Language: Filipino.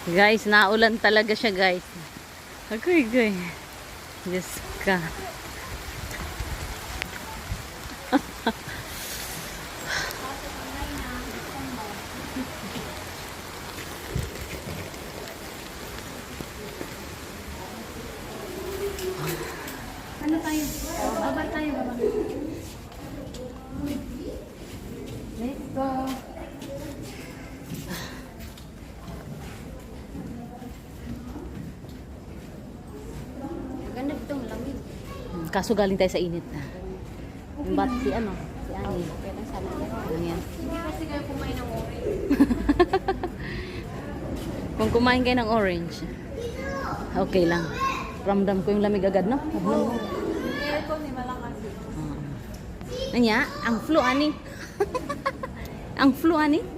Guys, naulan talaga siya, guys. Agoy, goy. Diyos ka. Ano tayo? Baba tayo, baba. Let's go. Maganda itong lamig. Kaso galing tayo sa init na. Ba't si ano? Si Ani. Okay lang sana yan. Ayan. Hindi kasi kayo kumain ng orange. Kung kumain kayo ng orange, okay lang. Ramdam ko yung lamig agad, no? Aircon ni malakas. Anya, ang flu, Ani. Ang flu, Ani.